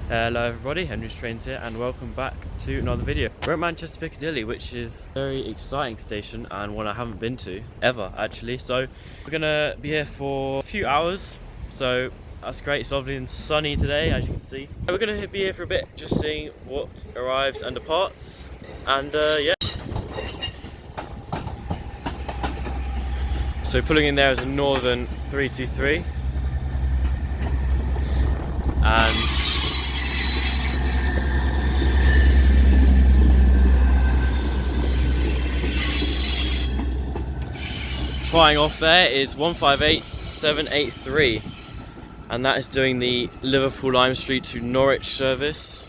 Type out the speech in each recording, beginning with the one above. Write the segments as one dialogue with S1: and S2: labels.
S1: Hello everybody, Henry's Trains here and welcome back to another video. We're at Manchester Piccadilly, which is a very exciting station and one I haven't been to ever actually. So we're gonna be here for a few hours, so that's great. It's lovely and sunny today, as you can see. We're gonna be here for a bit, just seeing what arrives and departs, and yeah. So pulling in there is a Northern 323 and flying off there is 158783, and that is doing the Liverpool Lime Street to Norwich service.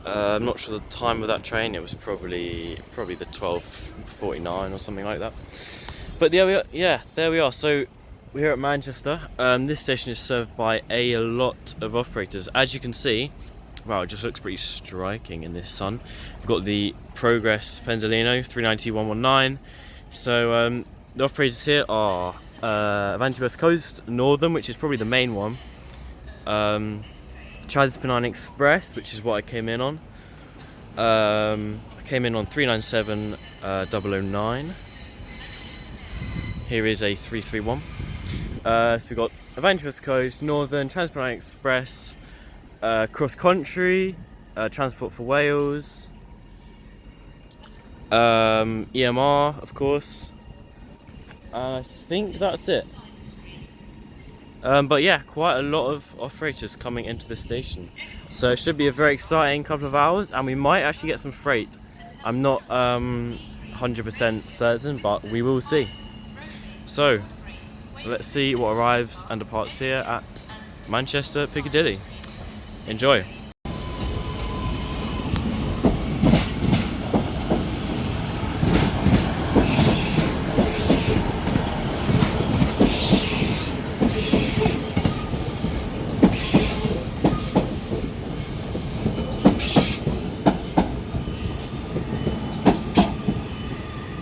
S1: I'm not sure the time of that train. It was probably the 12:49 or something like that. But there we are. Yeah, there we are. So we're here at Manchester. This station is served by a lot of operators, as you can see. Wow, it just looks pretty striking in this sun. We've got the Progress Pendolino 390-119. So the operators here are Avanti West Coast, Northern, which is probably the main one, Transpennine Express, which is what I came in on. I came in on 397-009. Here is a 331. So we've got Avanti West Coast, Northern, Transpennine Express, Cross Country, Transport for Wales, EMR, of course. I think that's it. But yeah, quite a lot of operators coming into the station, so it should be a very exciting couple of hours, and we might actually get some freight. I'm not 100% certain, but we will see. So let's see what arrives and departs here at Manchester Piccadilly. Enjoy.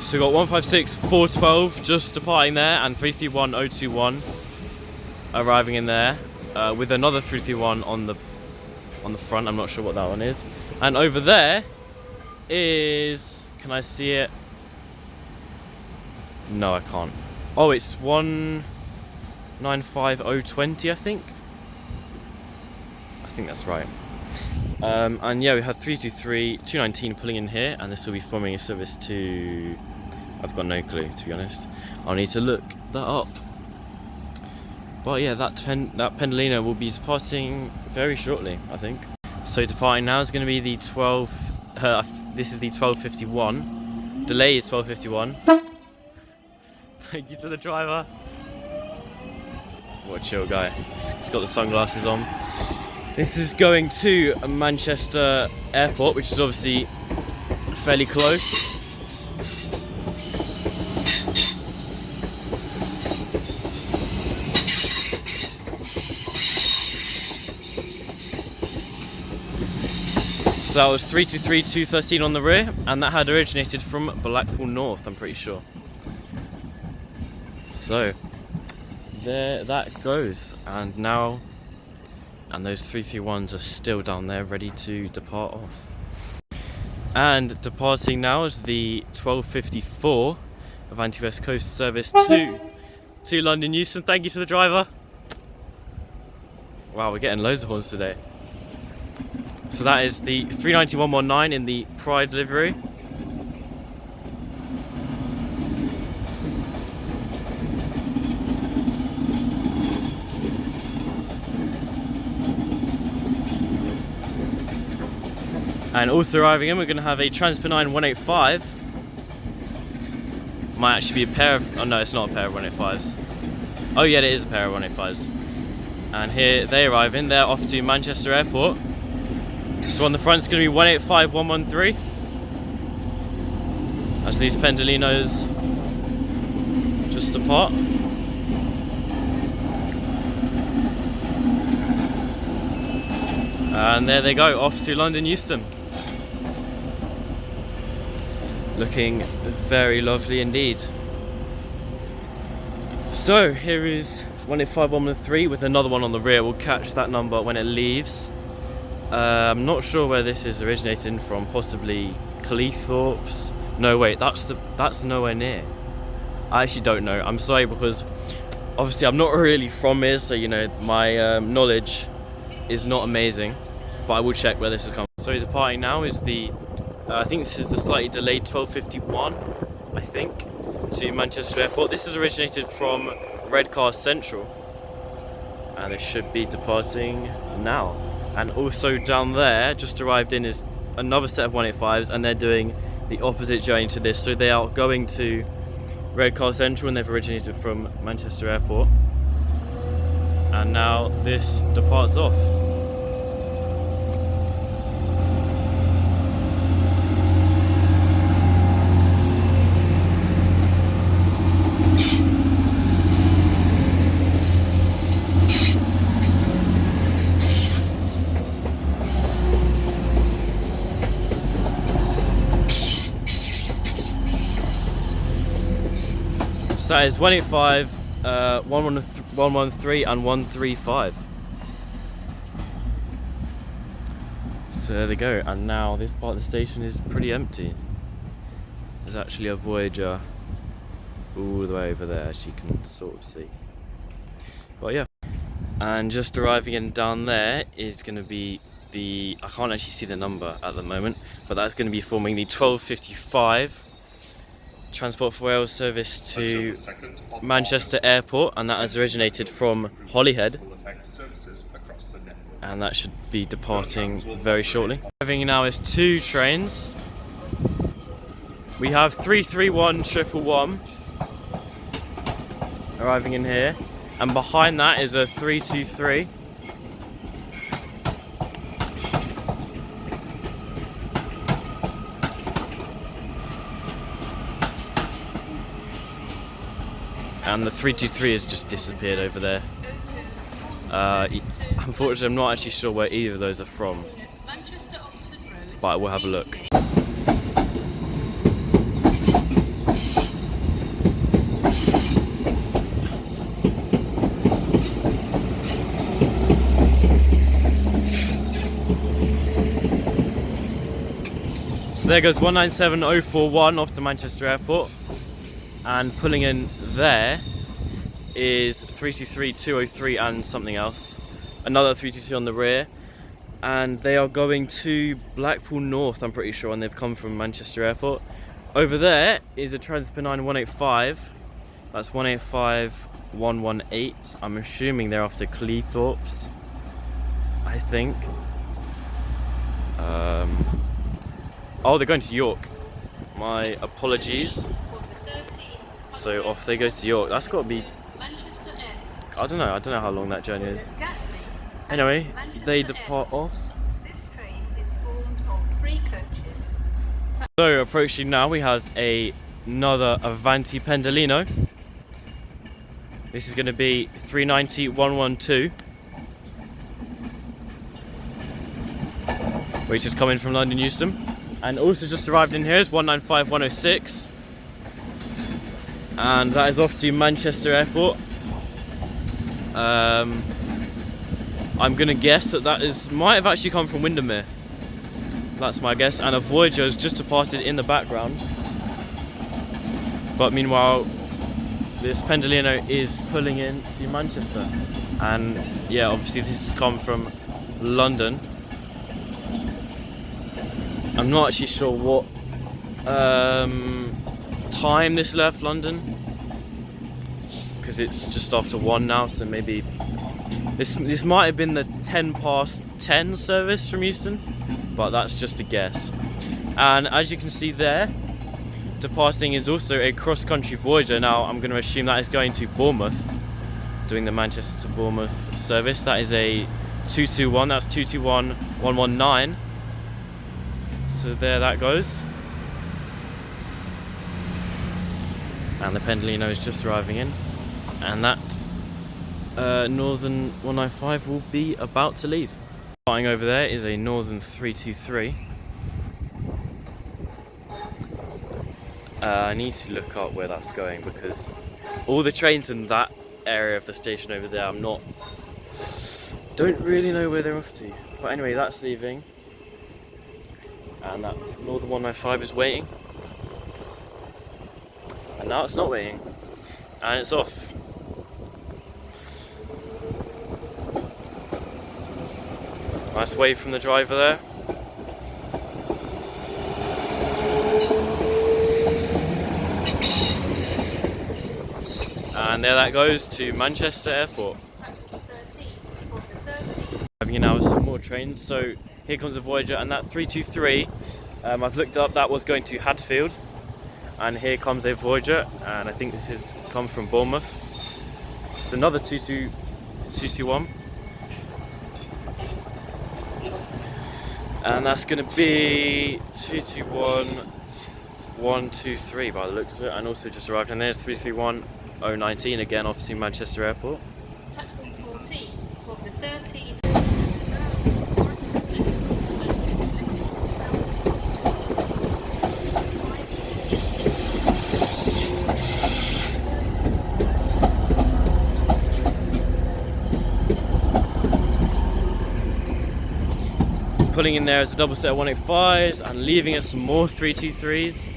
S1: So we've got 156412 just departing there, and 331021 arriving in there, with another 331 on the front. I'm not sure what that one is. And over there is, can I see it? No, I can't. Oh, it's 195020, I think that's right. And yeah, we had 323 219 pulling in here, and this will be forming a service to, I've got no clue, to be honest. I'll need to look that up. But yeah, that Pendolino will be departing very shortly, I think. So departing now is going to be the 12. This is the 12:51. Delayed 12:51. Thank you to the driver. What a chill guy. He's got the sunglasses on. This is going to Manchester Airport, which is obviously fairly close. So that was 323213 on the rear, and that had originated from Blackpool North, I'm pretty sure. So there that goes, and those 331s are still down there ready to depart off. And departing now is the 12:54 Avanti West Coast service to London Euston. Thank you to the driver. Wow, we're getting loads of horns today. So that is the 390-119 in the Pride livery. And also arriving in, we're going to have a Transpennine 185. Might actually be a pair of, oh no, it's not a pair of 185s. Oh yeah, it is a pair of 185s. And here they arrive in, they're off to Manchester Airport. So on the front it's going to be 185113. As these Pendolinos just depart. And there they go, off to London Euston. Looking very lovely indeed. So here is 185, 113 with another one on the rear. We'll catch that number when it leaves. I'm not sure where this is originating from, possibly Cleethorpes. No, wait, that's nowhere near. I actually don't know. I'm sorry, because obviously I'm not really from here, so you know, my knowledge is not amazing, but I will check where this is coming. So departing now is the, I think this is the slightly delayed 1251, I think, to Manchester Airport. This is originated from Redcar Central, and it should be departing now. And also down there, just arrived in, is another set of 185s, and they're doing the opposite journey to this. So they are going to Redcar Central, and they've originated from Manchester Airport. And now this departs off. So that is 185, 113 and 135. So there they go, and now this part of the station is pretty empty. There's actually a Voyager all the way over there, as you can sort of see. But yeah, and just arriving in down there is going to be the, I can't actually see the number at the moment, but that's going to be forming the 1255 Transport for Wales service to Manchester Airport, and that has originated from Holyhead, and that should be departing very shortly. Arriving now is two trains. We have 331 arriving in here, and behind that is a 323. And the 323 has just disappeared over there. Unfortunately, I'm not actually sure where either of those are from, but we'll have a look. So there goes 197041 off to Manchester Airport, and pulling in there is 323203 and something else, another 323 on the rear, and they are going to Blackpool North, I'm pretty sure, and they've come from Manchester Airport. Over there is a Transpennine 185, that's 185 118. I'm assuming they're after Cleethorpes, I think. Oh, they're going to York. My apologies. So off they go to York. That's got to be, I don't know how long that journey is. Anyway, they depart off.
S2: This train is formed of 3 coaches.
S1: So approaching now, we have another Avanti Pendolino. This is going to be 390 112, which is coming from London Euston. And also just arrived in here is 195 106. And that is off to Manchester Airport. I'm gonna guess that might have actually come from Windermere. That's my guess. And a Voyager has just departed in the background. But meanwhile, this Pendolino is pulling in to Manchester. And yeah, obviously this has come from London. I'm not actually sure what time this left London, because it's just after 1 now, so maybe this might have been the 10:10 service from Euston, but that's just a guess. And as you can see there, departing is also a cross-country Voyager. Now I'm going to assume that is going to Bournemouth, doing the Manchester to Bournemouth service. That is a 221, that's 221 119. So there that goes. And the Pendolino is just arriving in, and that Northern 195 will be about to leave. Flying over there is a Northern 323. I need to look up where that's going, because all the trains in that area of the station over there. Don't really know where they're off to. But anyway, that's leaving. And that Northern 195 is waiting. And now it's not waiting. And it's off. Nice wave from the driver there. And there that goes to Manchester Airport. Having now with some more trains. So here comes the Voyager, and that 323, I've looked up, that was going to Hadfield. And here comes a Voyager, and I think this has come from Bournemouth. It's another 221. And that's going to be 221 123 by the looks of it, and also just arrived. And there's 331 019 again off to Manchester Airport.
S2: Platform 14 of the 13.
S1: Pulling in there is a double set of 185s and leaving us some more 323s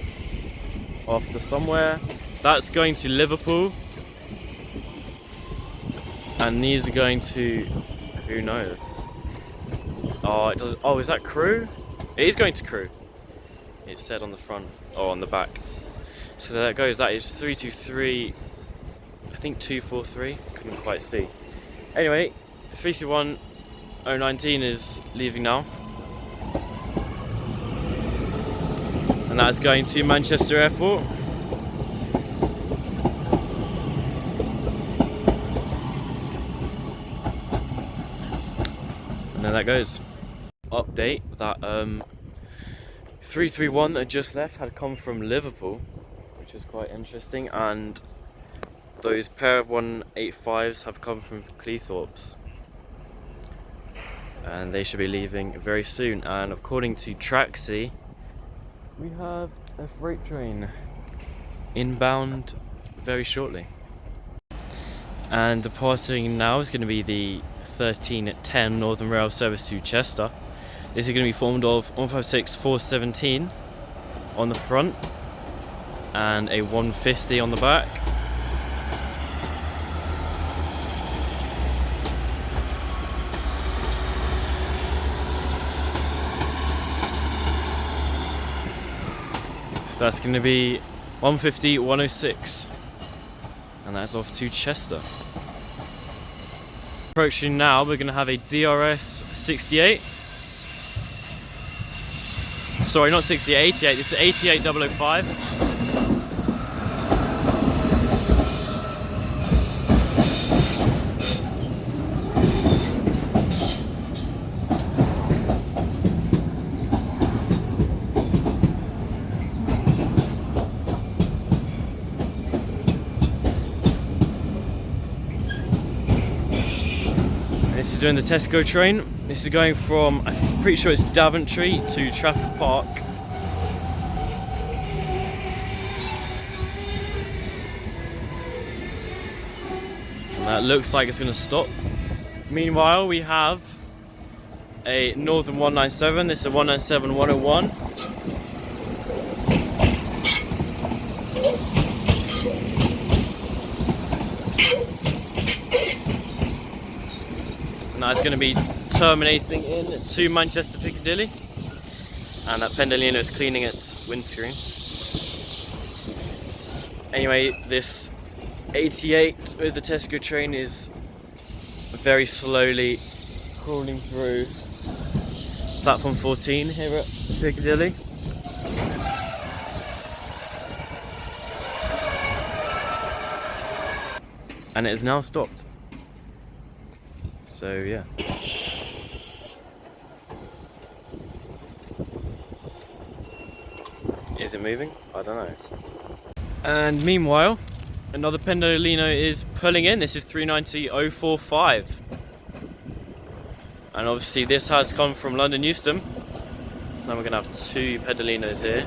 S1: off to somewhere. That's going to Liverpool, and these are going to, who knows? Oh, it doesn't. Oh, is that Crewe? It is going to Crewe. It said on the front or on the back. So there it goes. That is 323. I think 243. Couldn't quite see. Anyway, 331 019 is leaving now. And that's going to Manchester Airport. And there that goes. Update that 331 that just left had come from Liverpool, which is quite interesting, and those pair of 185s have come from Cleethorpes. And they should be leaving very soon. And according to Traxi, we have a freight train inbound very shortly. And departing now is going to be the 1310 Northern Rail service to Chester. This is going to be formed of 156 417 on the front and a 150 on the back. So that's going to be 150 106, and that's off to Chester. Approaching now, we're going to have a DRS 68. Sorry, not 68, 88. This is 88005. This is doing the Tesco train. This is going from, I'm pretty sure it's Daventry to Trafford Park. And that looks like it's going to stop. Meanwhile, we have a Northern 197. This is a 197 101. And that's going to be terminating in to Manchester Piccadilly, and that Pendolino is cleaning its windscreen. Anyway, this 88 with the Tesco train is very slowly crawling through platform 14 here at Piccadilly. And it has now stopped. So yeah. Is it moving? I don't know. And meanwhile, another Pendolino is pulling in. This is 390.045. And obviously this has come from London Euston. So now we're gonna have two Pendolinos here.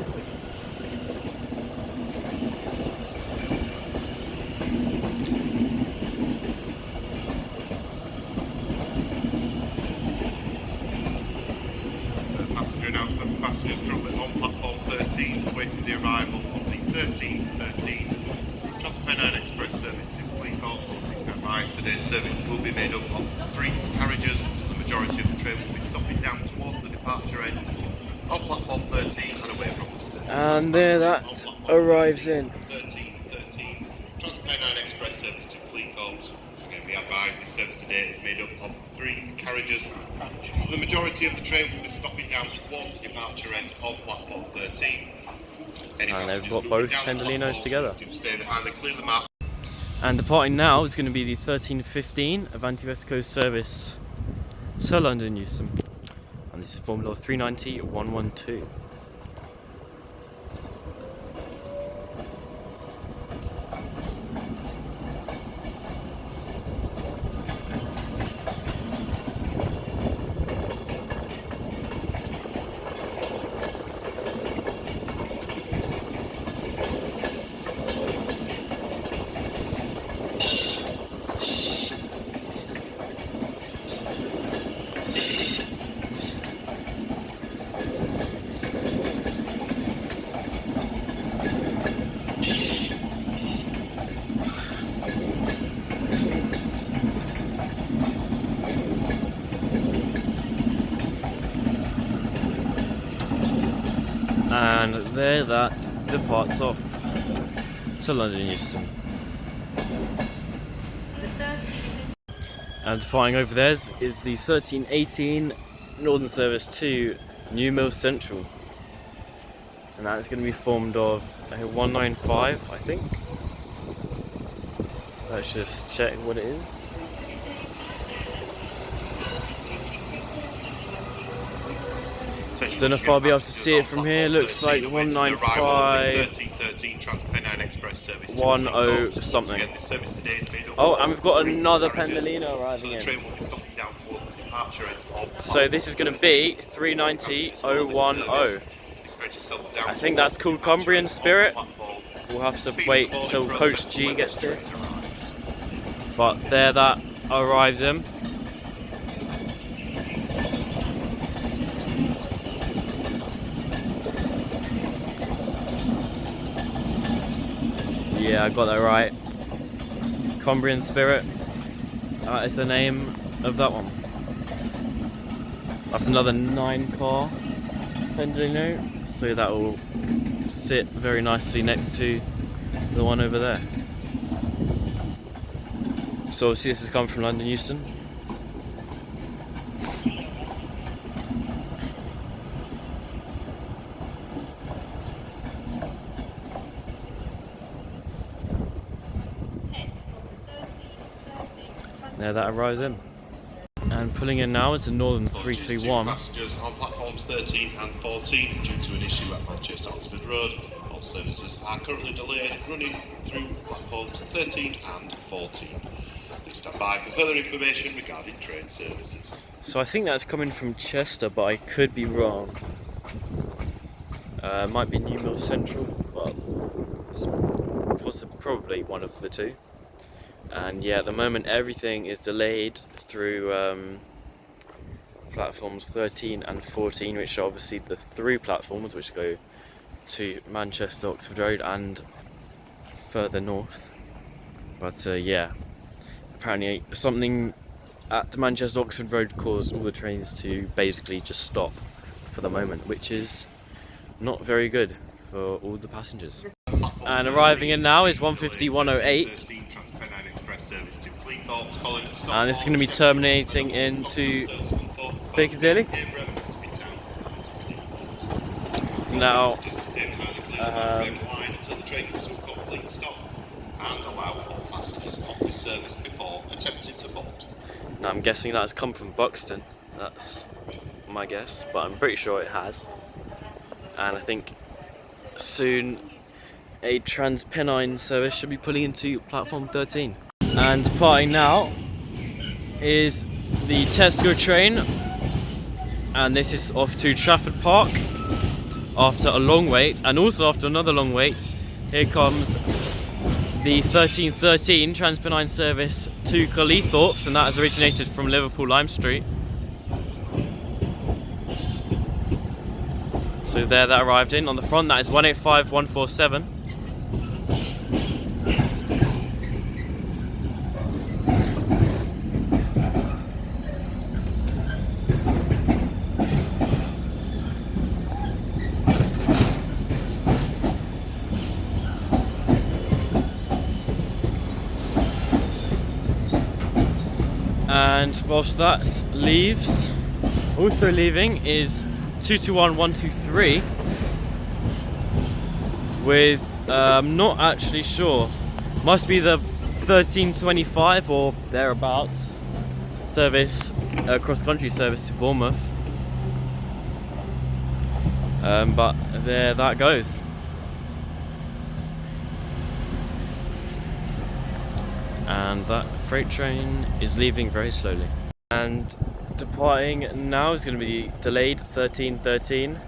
S1: And there that arrives in.
S3: Transpennine Express service to Cleethorpes. So again, we advise this service today is made up of 3 carriages. The majority of the train will be stopping down towards the departure end of platform 13.
S1: And they've got both Pendolinos together.
S3: Stay behind the clear the map.
S1: And departing now is going to be the 13:15 Avanti West Coast service to London Euston. And this is Formula 390-112. And there that departs off to London Euston. And departing over there is the 13:18 Northern service to New Mill Central. And that is going to be formed of 195, I think. Let's just check what it is. Don't know if I'll be able to see it from here. Looks like 195, 10 something. Oh, and we've got another Pendolino arriving in. So this is going to be 390-010. I think that's called Cumbrian Spirit. We'll have to wait till Coach G gets here. But there that arrives in. Yeah, I got that right. Cumbrian Spirit. That is the name of that one. That's another 9-car Pendolino, so that will sit very nicely next to the one over there. So obviously this has come from London Euston. There that arrives in. And pulling in now is the Northern 331.
S3: Passengers on platforms 13 and 14 due to an issue at Manchester Oxford Road. All services are currently delayed, running through platforms 13 and 14. Please stand by for further information regarding train services.
S1: So I think that's coming from Chester, but I could be wrong. Might be New Mill Central, but it's probably one of the two. And yeah, at the moment everything is delayed through platforms 13 and 14, which are obviously the through platforms which go to Manchester Oxford Road and further north. But yeah, apparently something at Manchester Oxford Road caused all the trains to basically just stop for the moment, which is not very good for all the passengers. And arriving in now is 150-108. And it's going to be terminating into Piccadilly. Now, now I'm guessing that has come from Buxton. That's my guess, but I'm pretty sure it has. And I think soon a Transpennine service should be pulling into platform 13. And departing now is the Tesco train, and this is off to Trafford Park after a long wait, and also after another long wait here comes the 1313 Transpennine service to Cleethorpes, and that has originated from Liverpool Lime Street. So there that arrived in. On the front that is 185-147. And whilst that leaves, also leaving is 221123 with I'm not actually sure, must be the 1325 or thereabouts service, cross-country service to Bournemouth. But there that goes. And that freight train is leaving very slowly. And departing now is going to be delayed 1313.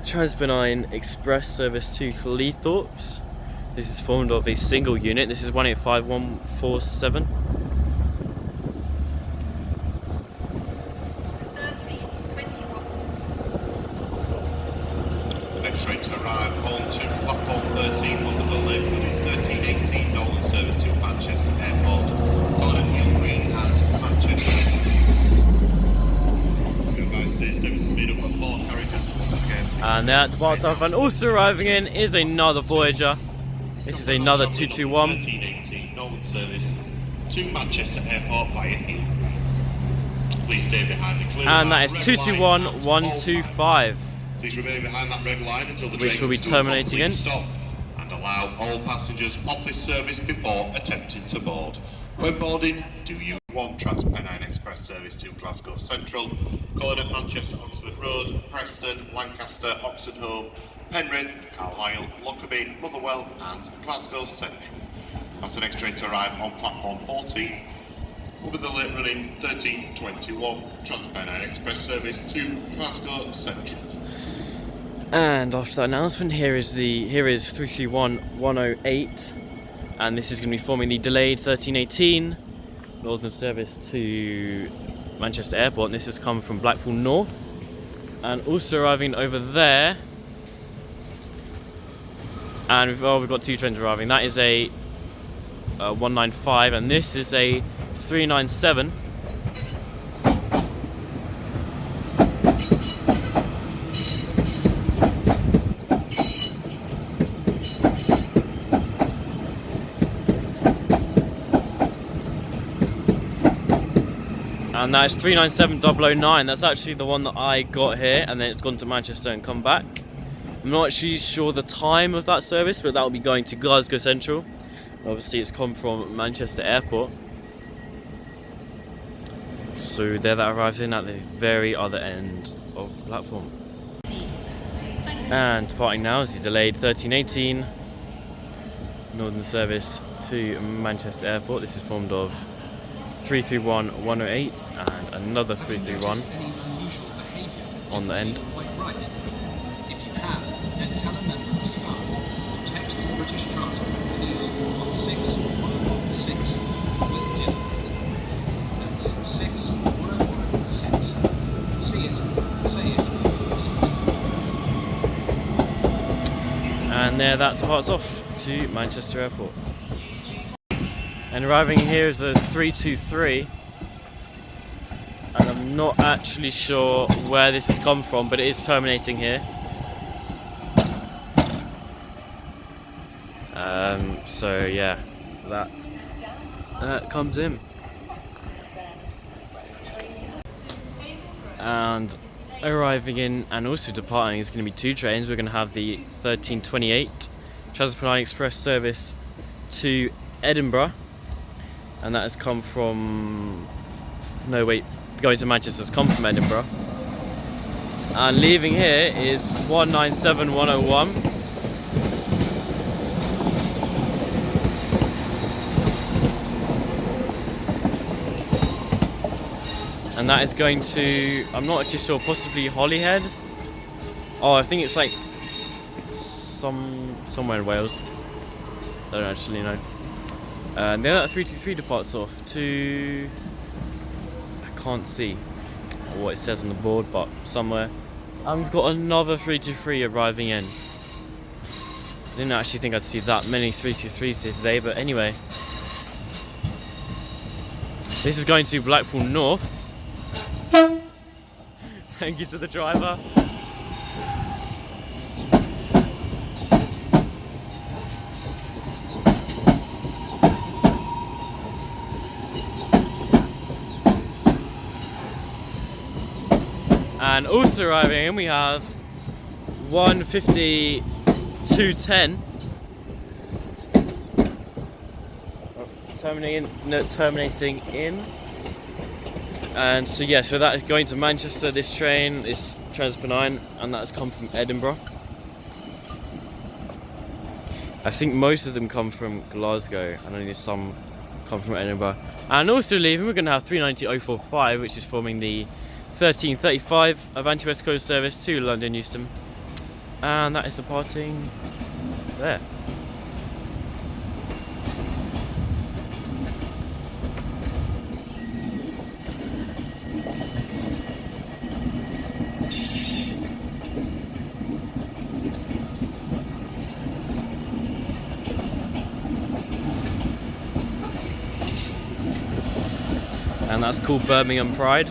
S1: Transpennine Express service to Cleethorpes. This is formed of a single unit. This is 185147.
S2: 1321.
S3: Next train to arrive on to platform 13 on the Piccadilly, 1318 Northern service to Manchester Airport, Gordon Hill Green and Manchester. This service is made up of 4 carriages.
S1: And there at the bar south, and also arriving in is another Voyager. This is another 221.
S3: 1318 Northern service to Manchester Airport via Hill. Please stay behind the clear.
S1: And that is 221125.
S3: Please remain behind that red line until the train
S1: Which will be
S3: comes to a
S1: terminating in.
S3: complete stop, and allow all passengers off this service before attempting to board. When boarding, do use one Transpennine Express service to Glasgow Central, calling at Manchester Oxford Road, Preston, Lancaster, Oxenholme, Penrith, Carlisle, Lockerbie, Motherwell and Glasgow Central. That's the next train to arrive on platform 14. Will be the late running 1321 Transpennine Express service to Glasgow Central.
S1: And after that announcement, here is 331108, and this is going to be forming the delayed 1318 Northern service to Manchester Airport, and this has come from Blackpool North. And also arriving over there, and we've got 2 trains arriving. That is a 195, and this is a 397. And that is 397009. That's actually the one that I got here, and then it's gone to Manchester and come back. I'm not actually sure the time of that service, but that will be going to Glasgow Central. Obviously it's come from Manchester Airport. So there that arrives in at the very other end of the platform. And departing now is the delayed 1318 Northern service to Manchester Airport. This is formed of 331108 and another 331 on the end.
S4: Right. If you have, then tell a member of staff or text the British Transport Police on 6116 with Dylan. That's 6116. See it, say it,
S1: And there that departs off to Manchester Airport. And arriving here is a 323, and I'm not actually sure where this has come from, but it is terminating here. So yeah, that comes in. And arriving in and also departing is going to be 2 trains. We're going to have the 1328 Transpennine Express service to Edinburgh. And that has come from, no wait, going to Manchester has come from Edinburgh. And leaving here is 197101. And that is going to, I'm not actually sure, possibly Holyhead? Oh, I think it's like somewhere in Wales. I don't actually know. And then that 323 departs off to, I can't see what it says on the board, but somewhere. And we've got another 323 arriving in. I didn't actually think I'd see that many 323s here today, but anyway. This is going to Blackpool North. Thank you to the driver. And also arriving in, we have 1:52:10. Terminating in. And so yeah, so that is going to Manchester. This train is Transpennine, and that's come from Edinburgh. I think most of them come from Glasgow, and only some come from Edinburgh. And also leaving, we're going to have 390-045, which is forming the 1335 Avanti West Coast service to London Euston, and that is departing there. And that's called Birmingham Pride.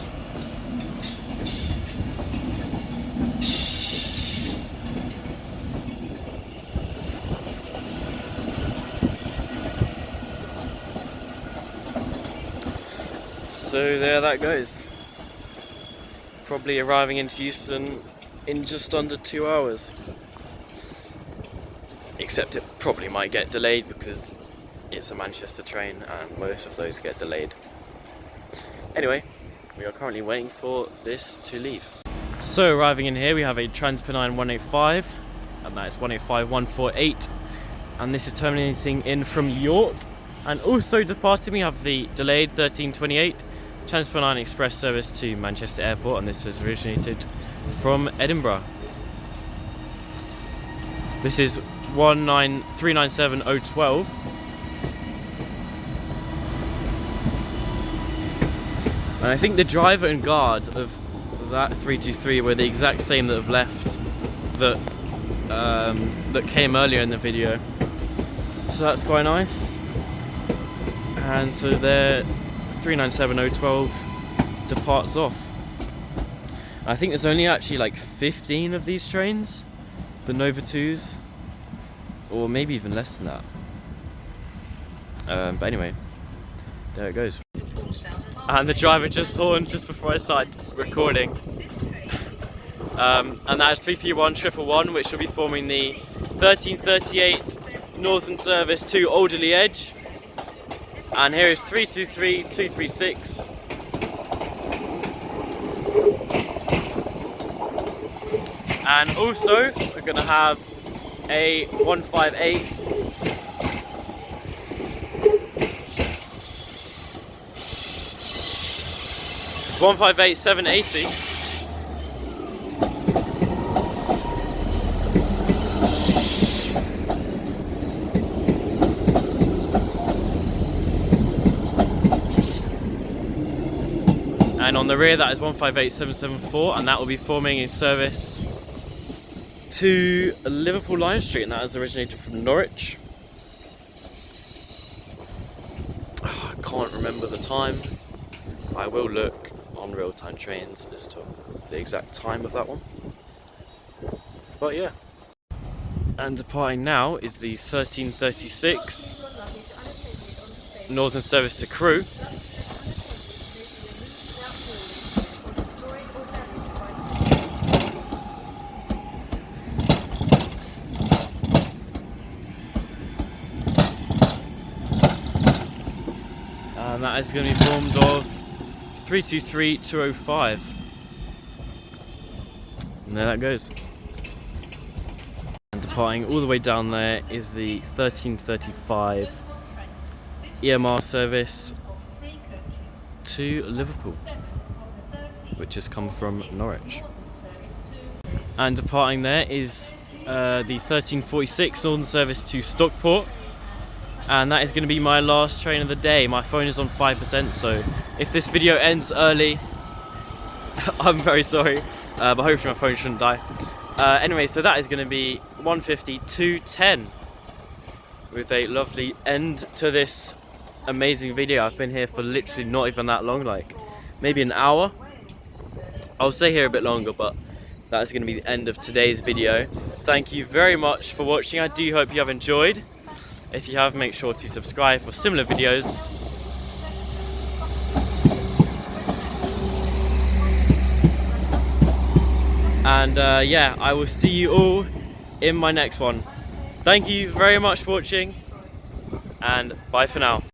S1: So there that goes. Probably arriving into Euston in just under 2 hours. Except it probably might get delayed because it's a Manchester train and most of those get delayed. Anyway, we are currently waiting for this to leave. So arriving in here, we have a Transpennine 185, and that is 185-148, and this is terminating in from York. And also departing, we have the delayed 1328 Transpennine Express service to Manchester Airport, and this has originated from Edinburgh. This is 19397-012. And I think the driver and guard of that 323 were the exact same that have left, that came earlier in the video. So that's quite nice. And so their 397-012 departs off. I think there's only actually like 15 of these trains, the Nova 2s, or maybe even less than that. But anyway, there it goes. And the driver just horned just before I started recording. And that is 331-111, which will be forming the 1338 Northern service to Alderley Edge. And here is 323-236. And also, we're going to have a 158. It's 158-780. And on the rear, that is 158-774, and that will be forming a service to Liverpool Lion Street, and that has originated from Norwich. I can't remember the time. I will look on real-time trains as to the exact time of that one. But yeah. And departing now is the 1336 Northern service to Crewe. And that is going to be formed of 323-205. And there that goes. And departing all the way down there is the 1335 EMR service to Liverpool, which has come from Norwich. And departing there is the 1346 Northern service to Stockport. And that is going to be my last train of the day. My phone is on 5%, so if this video ends early, I'm very sorry, but hopefully my phone shouldn't die. Anyway, so that is going to be 152-10, with a lovely end to this amazing video. I've been here for literally not even that long, like maybe an hour. I'll stay here a bit longer, but that is going to be the end of today's video. Thank you very much for watching. I do hope you have enjoyed. If you have, make sure to subscribe for similar videos. And yeah, I will see you all in my next one. Thank you very much for watching, and bye for now.